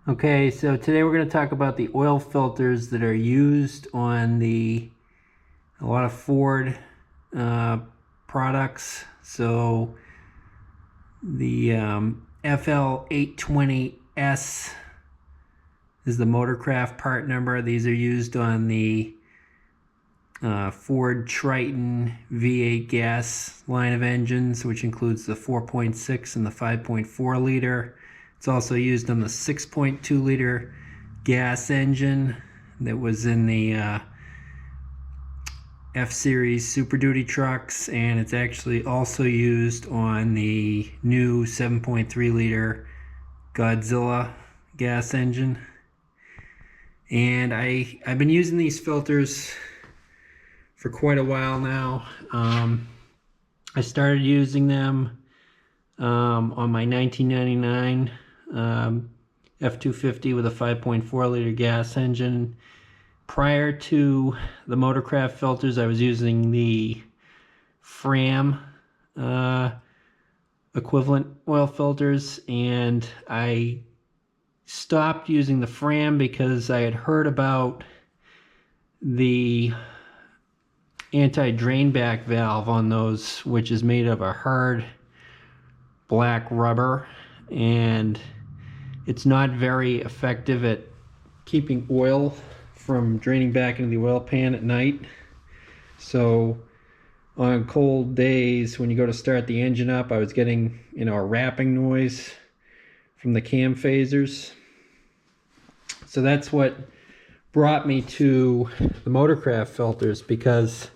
Okay, so today we're going to talk about the oil filters that are used on a lot of Ford products. So the FL-820S is the Motorcraft part number. These are used on the Ford Triton V8 gas line of engines, which includes the 4.6 and the 5.4 liter. It's also used on the 6.2 liter gas engine that was in the F-Series Super Duty trucks, and it's actually also used on the new 7.3 liter Godzilla gas engine. And I've been using these filters for quite a while now. I started using them on my 1999 F-250 with a 5.4 liter gas engine. Prior to the Motorcraft filters, I was using the Fram equivalent oil filters, and I stopped using the Fram because I had heard about the anti-drain back valve on those, which is made of a hard black rubber, and it's not very effective at keeping oil from draining back into the oil pan at night. So on cold days when you go to start the engine up, I was getting, a rapping noise from the cam phasers. So that's what brought me to the Motorcraft filters, because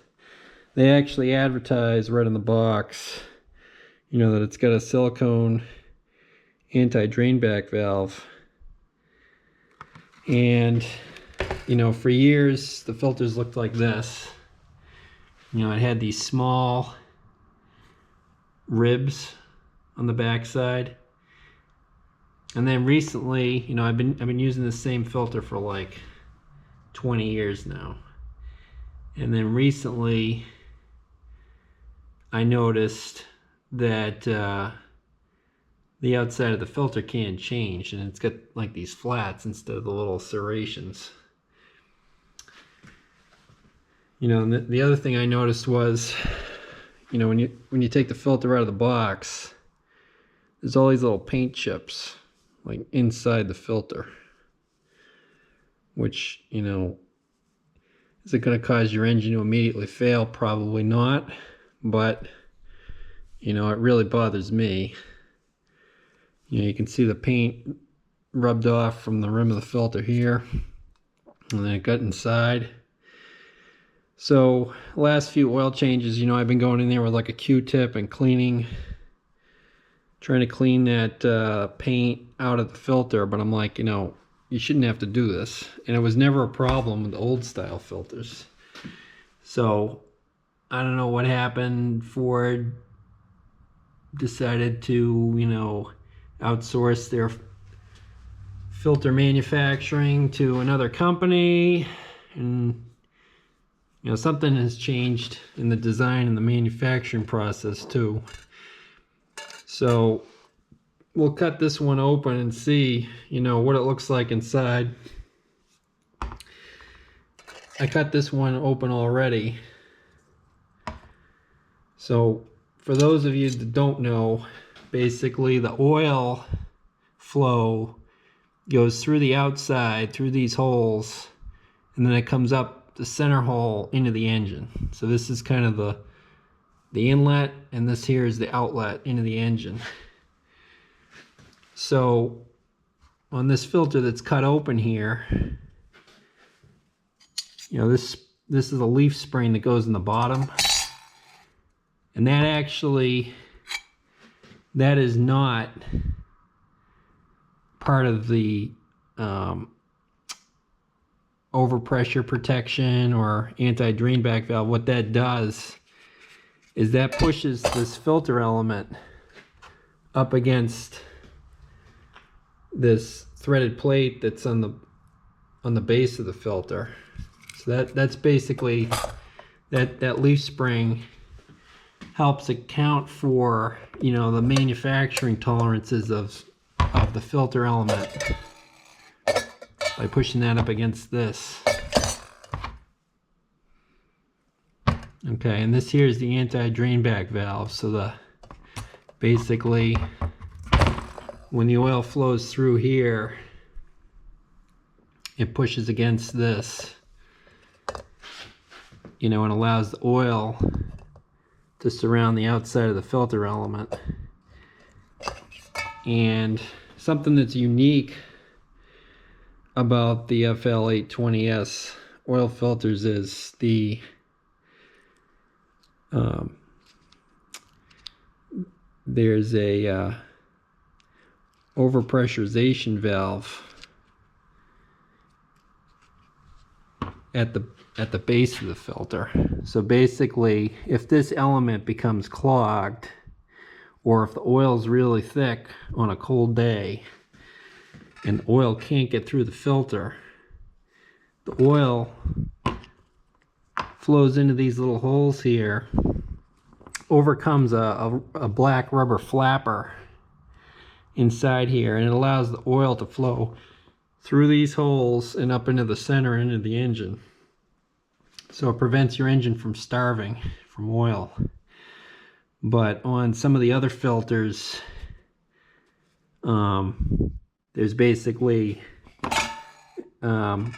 they actually advertise right in the box, that it's got a silicone anti-drain back valve. And for years the filters looked like this. It had these small ribs on the back side. And then recently, I've been using the same filter for like 20 years now. And then recently I noticed that the outside of the filter can change, and it's got like these flats instead of the little serrations. And the other thing I noticed was, when you take the filter out of the box, there's all these little paint chips like inside the filter, which, is it going to cause your engine to immediately fail? Probably not, but it really bothers me. You can see the paint rubbed off from the rim of the filter here, and then it got inside. So last few oil changes, I've been going in there with like a Q-tip and trying to clean that paint out of the filter, but I'm like, you shouldn't have to do this. And it was never a problem with the old style filters. So I don't know what happened. Ford decided to, outsource their filter manufacturing to another company, and something has changed in the design and the manufacturing process too. So we'll cut this one open and see what it looks like inside. I cut this one open already. So for those of you that don't know, basically the oil flow goes through the outside, through these holes, and then it comes up the center hole into the engine. So this is kind of the inlet, and this here is the outlet into the engine. So on this filter that's cut open here, this is a leaf spring that goes in the bottom, and that is not part of the overpressure protection or anti-drain back valve. What that does is that pushes this filter element up against this threaded plate that's on the base of the filter. So that's basically that leaf spring helps account for the manufacturing tolerances of the filter element. by pushing that up against this. Okay, and this here is the anti-drain back valve. So basically when the oil flows through here, it pushes against this, you know, and allows the oil to surround the outside of the filter element. And something that's unique about the FL-820S oil filters is there's a overpressurization valve at the base of the filter. So basically, if this element becomes clogged, or if the oil is really thick on a cold day and the oil can't get through the filter, the oil flows into these little holes here, overcomes a black rubber flapper inside here, and it allows the oil to flow through these holes and up into the center end of the engine. So it prevents your engine from starving from oil. But on some of the other filters, there's basically a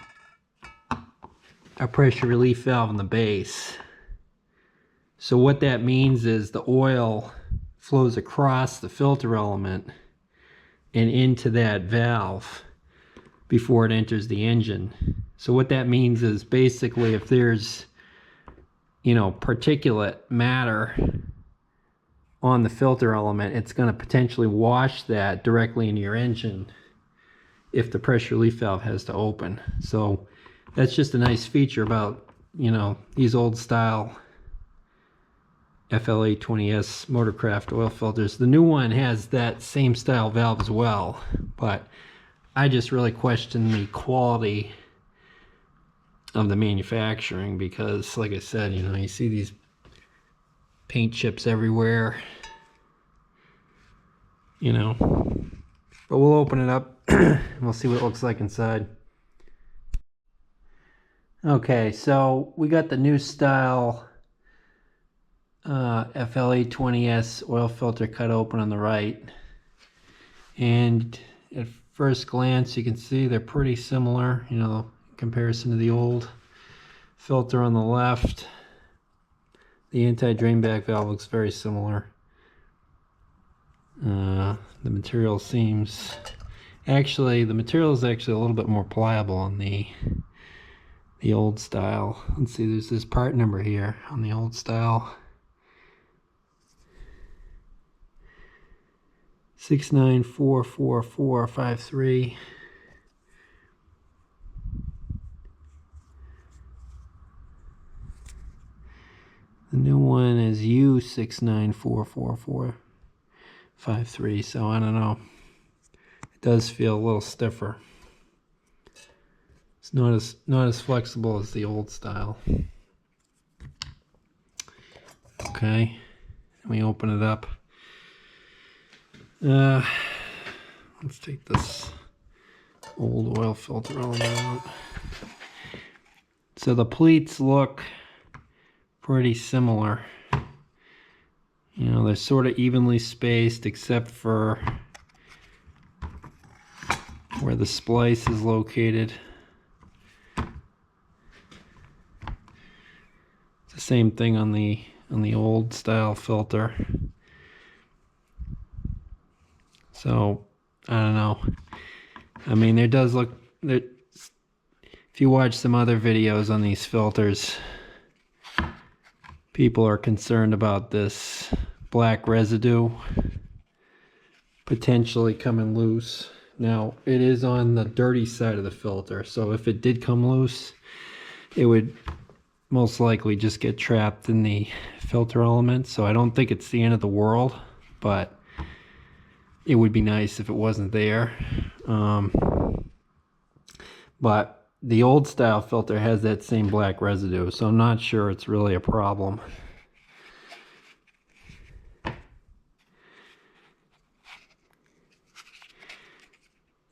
pressure relief valve in the base. So what that means is the oil flows across the filter element and into that valve before it enters the engine. So what that means is basically if there's, you know, particulate matter on the filter element, it's going to potentially wash that directly into your engine if the pressure relief valve has to open. So that's just a nice feature about, you know, these old style FL-820S Motorcraft oil filters. The new one has that same style valve as well, but I just really question the quality of the manufacturing because, like I said, you know, you see these paint chips everywhere, you know. But we'll open it up and we'll see what it looks like inside. Okay, so we got the new style FL-820S oil filter cut open on the right, and at first glance you can see they're pretty similar, you know, in comparison to the old filter on the left. The anti-drain back valve looks very similar. The material seems, actually the material is actually a little bit more pliable on the old style. Let's see, there's this part number here on the old style. 694453. The new one is U694453, so I don't know. It does feel a little stiffer. It's not as flexible as the old style. Okay, let me open it up. Let's take this old oil filter element out. So the pleats look pretty similar. You know, they're sort of evenly spaced except for where the splice is located. It's the same thing on the old style filter. So I don't know. I mean, there does look, if you watch some other videos on these filters, people are concerned about this black residue potentially coming loose. Now, it is on the dirty side of the filter, so if it did come loose, it would most likely just get trapped in the filter element. So I don't think it's the end of the world, but it would be nice if it wasn't there. But the old style filter has that same black residue, so I'm not sure it's really a problem.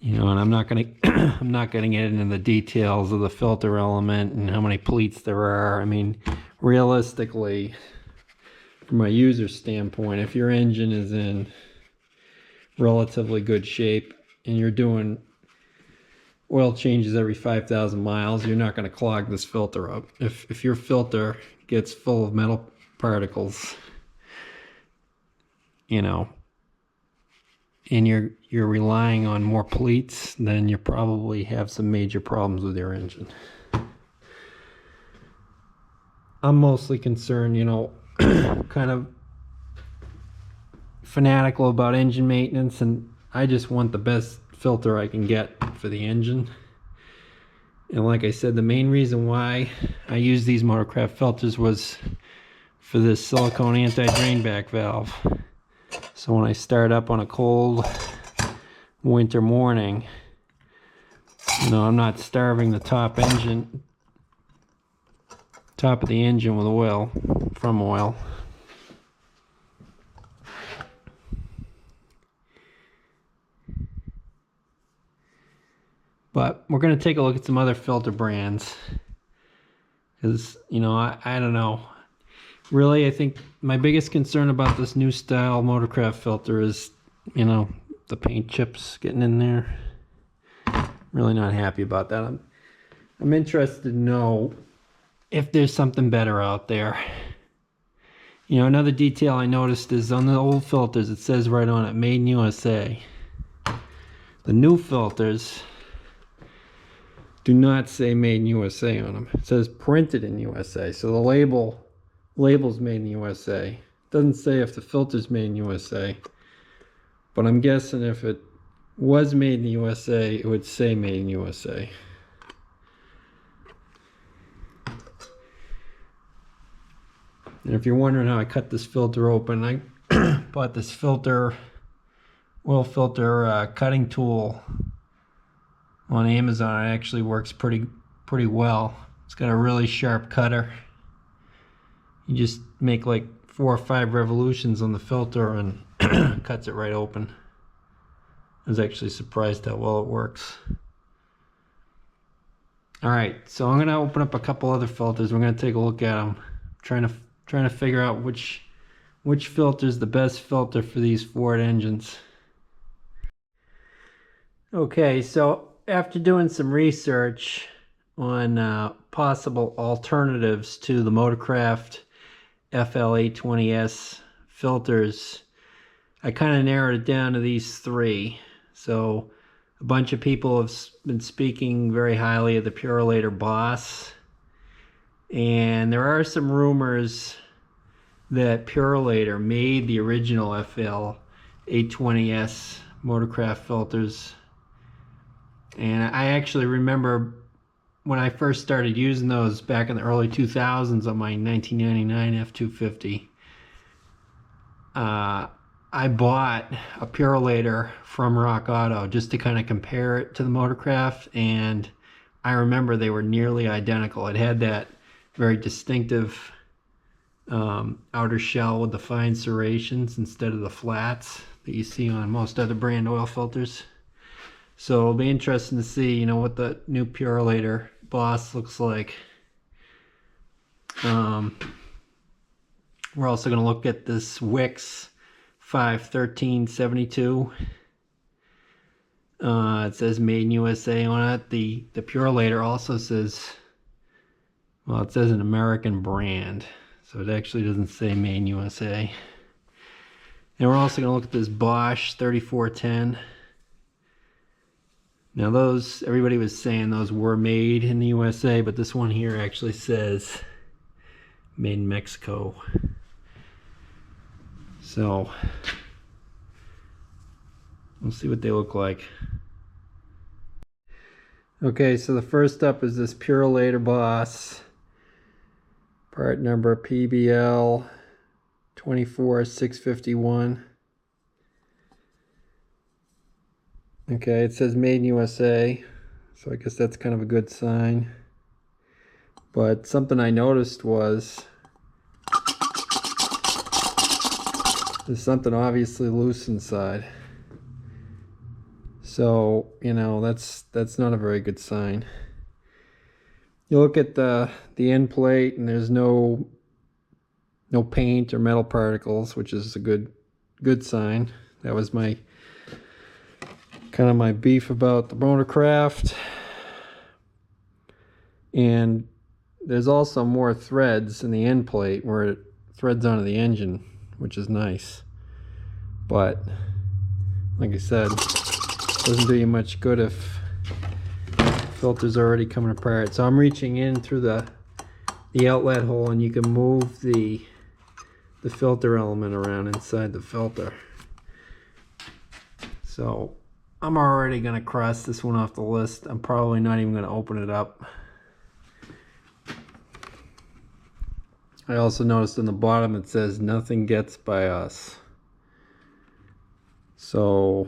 You know, and I'm not gonna I'm not gonna get into the details of the filter element and how many pleats there are. I mean, realistically, from a user standpoint, if your engine is in relatively good shape and you're doing oil changes every 5,000 miles, you're not going to clog this filter up. If your filter gets full of metal particles, you know, and you're relying on more pleats, then you probably have some major problems with your engine. I'm mostly concerned, you know, kind of fanatical about engine maintenance, and I just want the best filter I can get for the engine. And like I said, the main reason why I use these Motorcraft filters was for this silicone anti-drain back valve. So when I start up on a cold winter morning, you know, I'm not starving the top of the engine with oil, from oil. But we're going to take a look at some other filter brands, because, you know, I don't know. Really, I think my biggest concern about this new style Motorcraft filter is, you know, the paint chips getting in there. Really not happy about that. I'm interested to know if there's something better out there. You know, another detail I noticed is on the old filters, it says right on it, made in USA. The new filters do not say made in USA on them. It says printed in USA. So the label's made in USA. It doesn't say if the filter's made in USA. But I'm guessing if it was made in the USA, it would say made in USA. And if you're wondering how I cut this filter open, I bought this oil filter cutting tool on Amazon. It actually works pretty well. It's got a really sharp cutter. You just make like 4 or 5 revolutions on the filter and cuts it right open. I was actually surprised how well it works. Alright, so I'm going to open up a couple other filters. We're going to take a look at them. Trying to figure out which filter is the best filter for these Ford engines. Okay, so after doing some research on possible alternatives to the Motorcraft FL-820S filters, I kind of narrowed it down to these 3. So a bunch of people have been speaking very highly of the Purolator Boss, and there are some rumors that Purolator made the original FL-820S Motorcraft filters. And I actually remember when I first started using those back in the early 2000s on my 1999 F-250, I bought a Purolator from Rock Auto just to kind of compare it to the Motorcraft, and I remember they were nearly identical. It had that very distinctive outer shell with the fine serrations instead of the flats that you see on most other brand oil filters. So it'll be interesting to see, you know, what the new Purolator Boss looks like. We're also going to look at this Wix 51372. It says made in USA on it. The Purolator also says, well, it says an American brand, so it actually doesn't say made in USA. And we're also going to look at this Bosch 3410. Now those, everybody was saying those were made in the USA, but this one here actually says made in Mexico. So we'll see what they look like. Okay, so the first up is this Purolator Boss, part number PBL 24651. Okay, it says made in USA, so I guess that's kind of a good sign. But something I noticed was there's something obviously loose inside. So, you know, that's not a very good sign. You look at the end plate and there's no paint or metal particles, which is a good sign. That was my kind of my beef about the Motorcraft. And there's also more threads in the end plate where it threads onto the engine, which is nice. But like I said, it doesn't do you much good if filter's already coming apart. So I'm reaching in through the outlet hole, and you can move the filter element around inside the filter. So I'm already going to cross this one off the list. I'm probably not even going to open it up. I also noticed in the bottom it says nothing gets by us. So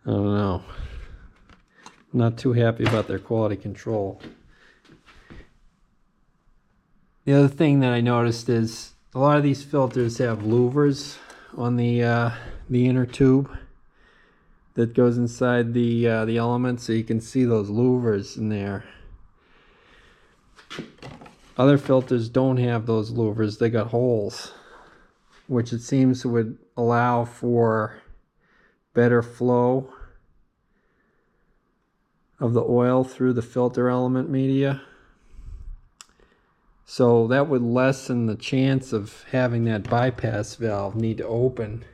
I don't know. I'm not too happy about their quality control. The other thing that I noticed is a lot of these filters have louvers on the inner tube that goes inside the element, so you can see those louvers in there. Other filters don't have those louvers, they got holes, which it seems would allow for better flow of the oil through the filter element media. So that would lessen the chance of having that bypass valve need to open.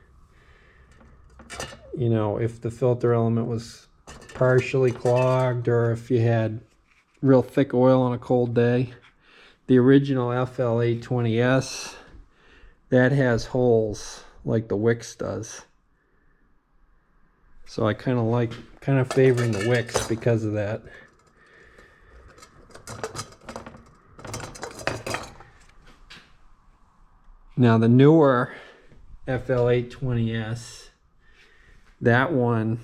You know, if the filter element was partially clogged, or if you had real thick oil on a cold day. The original FL-820S, that has holes like the Wix does. So I kind of favoring the Wix because of that. Now the newer FL-820S, that one,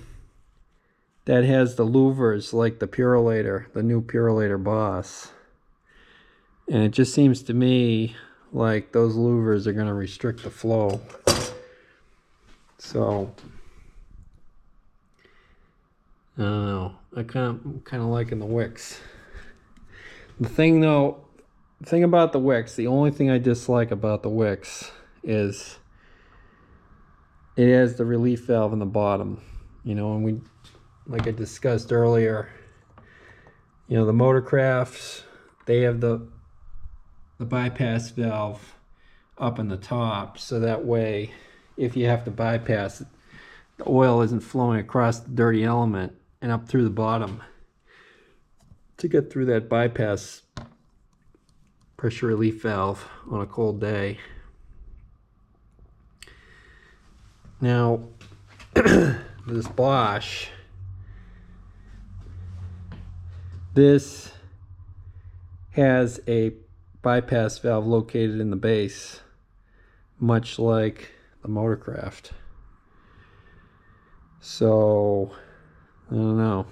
that has the louvers like the Purolator, the new Purolator Boss. And it just seems to me like those louvers are going to restrict the flow. So I don't know. I'm kind of liking the Wix. The thing about the Wix, the only thing I dislike about the Wix is it has the relief valve in the bottom. You know, and we, like I discussed earlier, you know, the Motorcrafts, they have the bypass valve up in the top, so that way if you have to bypass it, the oil isn't flowing across the dirty element and up through the bottom to get through that bypass pressure relief valve on a cold day. Now this Bosch, this has a bypass valve located in the base, much like the Motorcraft. So I don't know.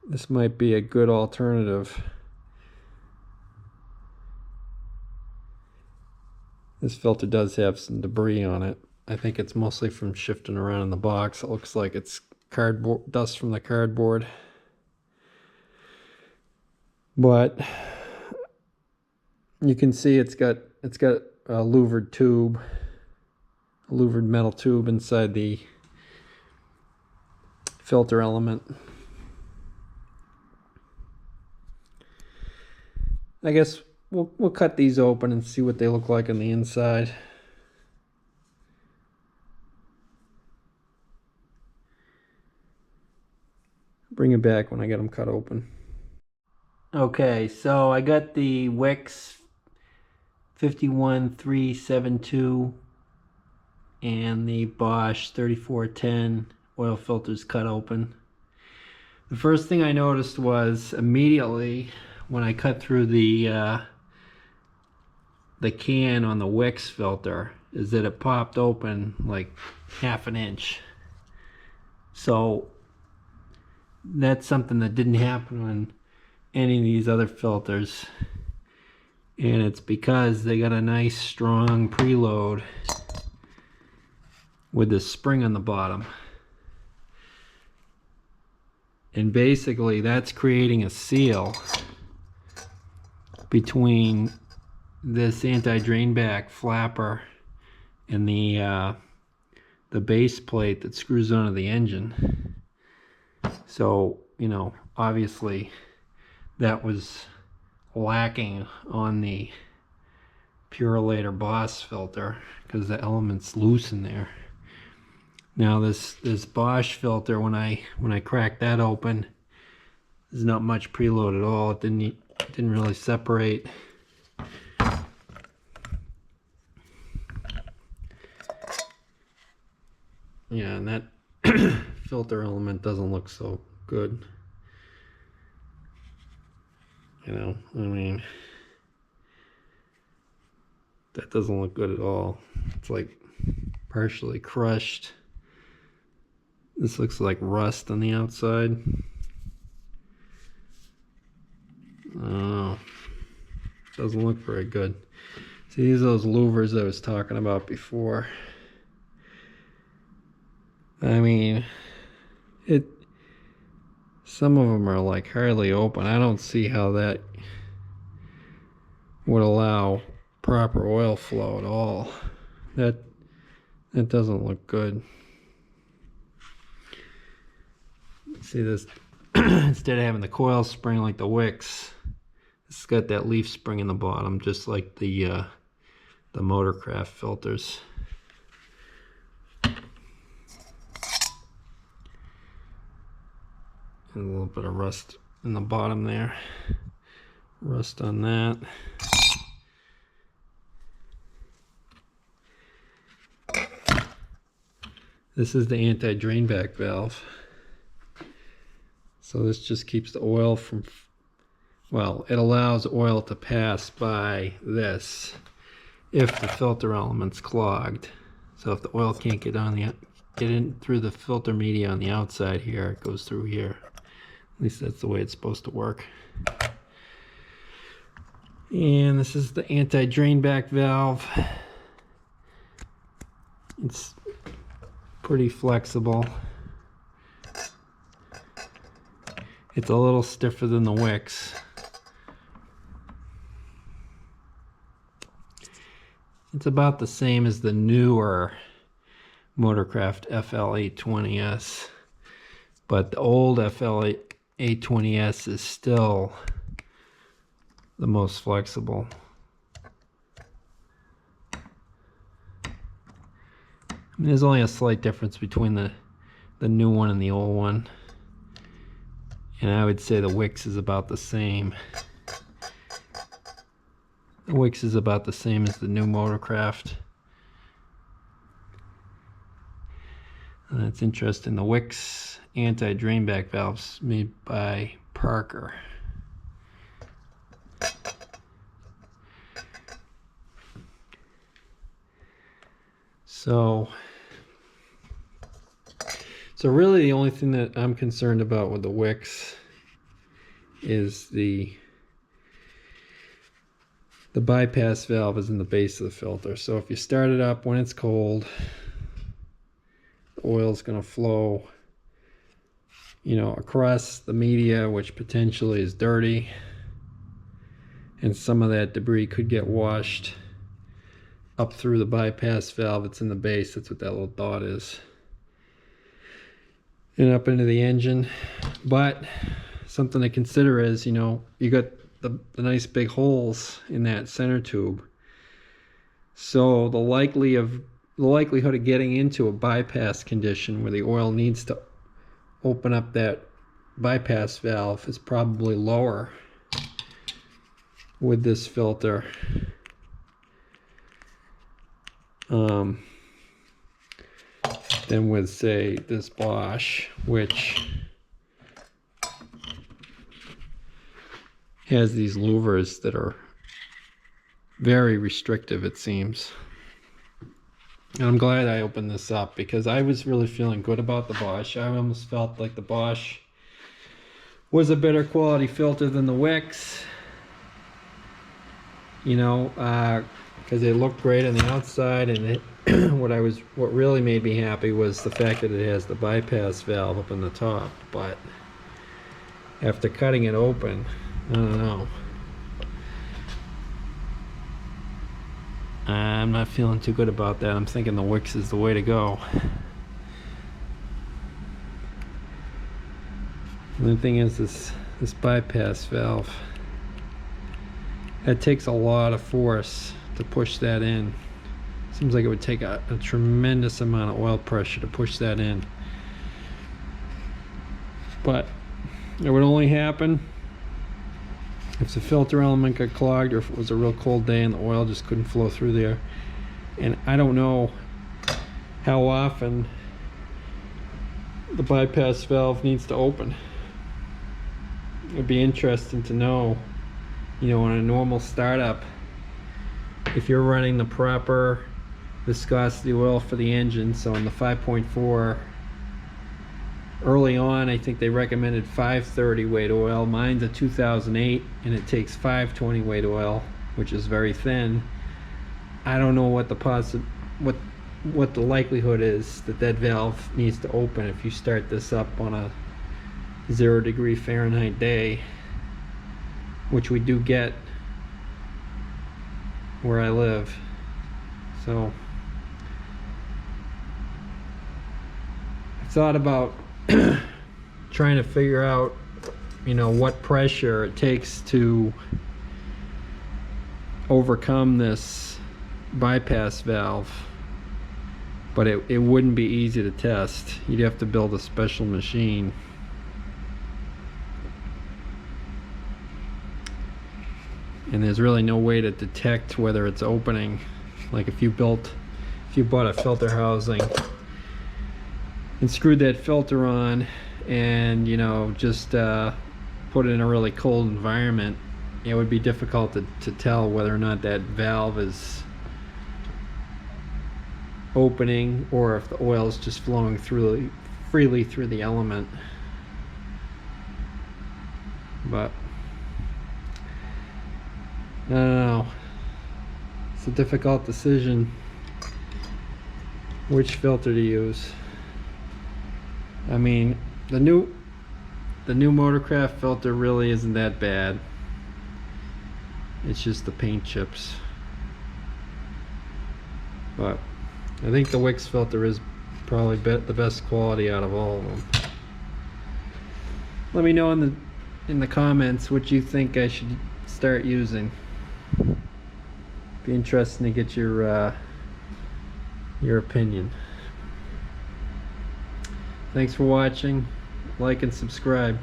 This might be a good alternative. This filter does have some debris on it. I think it's mostly from shifting around in the box. It looks like it's cardboard, dust from the cardboard. But you can see it's got a louvered tube, a louvered metal tube inside the filter element. I guess we'll cut these open and see what they look like on the inside. Bring it back when I get them cut open. Okay, so I got the Wix 51372 and the Bosch 3410 oil filters cut open. The first thing I noticed was immediately when I cut through the can on the Wix filter is that it popped open like ½ an inch. So that's something that didn't happen on any of these other filters, and it's because they got a nice strong preload with this spring on the bottom. And basically that's creating a seal between this anti-drain back flapper and the base plate that screws onto the engine. So, you know, obviously that was lacking on the Purolator Boss filter because the element's loose in there. Now this Bosch filter, when I cracked that open, there's not much preload at all. It didn't really separate. Yeah, and that filter element doesn't look so good. You know, I mean, that doesn't look good at all. It's like partially crushed. This looks like rust on the outside. Oh, doesn't look very good. See, these are those louvers I was talking about before. I mean, some of them are like hardly open. I don't see how that would allow proper oil flow at all. That doesn't look good. See this, instead of having the coil spring like the wicks, it's got that leaf spring in the bottom, just like the Motorcraft filters. And a little bit of rust in the bottom there. Rust on that. This is the anti-drain back valve. So this just keeps the oil from, well, it allows oil to pass by this if the filter element's clogged. So if the oil can't get in through the filter media on the outside here, it goes through here. At least that's the way it's supposed to work. And this is the anti-drain back valve. It's pretty flexible. It's a little stiffer than the wicks. It's about the same as the newer Motorcraft FL-820S, but the old FL-820S is still the most flexible. I mean, there's only a slight difference between the new one and the old one. And I would say the wicks is about the same. The wicks is about the same as the new Motorcraft. And that's interesting. The wicks anti-drain back valves made by Parker. So really the only thing that I'm concerned about with the wicks is the bypass valve is in the base of the filter. So if you start it up when it's cold, the oil's going to flow, you know, across the media, which potentially is dirty, and some of that debris could get washed up through the bypass valve that's in the base. That's what that little dot is. And up into the engine. But something to consider is, you know, you got the nice big holes in that center tube. So the likelihood of getting into a bypass condition where the oil needs to open up that bypass valve is probably lower with this filter. Than with, say, this Bosch, which has these louvers that are very restrictive, it seems. And I'm glad I opened this up because I was really feeling good about the Bosch. I almost felt like the Bosch was a better quality filter than the wicks. You know, because it looked great on the outside, and it what really made me happy was the fact that it has the bypass valve up in the top. But after cutting it open, I don't know, I'm not feeling too good about that. I'm thinking the wicks is the way to go. And the thing is, this bypass valve, it takes a lot of force to push that in. Seems like it would take a tremendous amount of oil pressure to push that in. But it would only happen if the filter element got clogged, or if it was a real cold day and the oil just couldn't flow through there. And I don't know how often the bypass valve needs to open. It'd be interesting to know, you know, on a normal startup, if you're running the proper viscosity oil for the engine. So in the 5.4, early on, I think they recommended 530 weight oil. Mine's a 2008 and it takes 520 weight oil, which is very thin. I don't know what the likelihood is that that valve needs to open if you start this up on a 0 degree Fahrenheit day, which we do get where I live. So I thought about trying to figure out, you know, what pressure it takes to overcome this bypass valve, but it wouldn't be easy to test. You'd have to build a special machine. And there's really no way to detect whether it's opening. Like if you bought a filter housing and screwed that filter on and, you know, just put it in a really cold environment, it would be difficult to tell whether or not that valve is opening or if the oil is just flowing freely through the element. But I don't know. It's a difficult decision which filter to use. I mean, the new Motorcraft filter really isn't that bad. It's just the paint chips. But I think the Wix filter is probably the best quality out of all of them. Let me know in the comments what you think I should start using. Be interesting to get your opinion. Thanks for watching. Like and subscribe.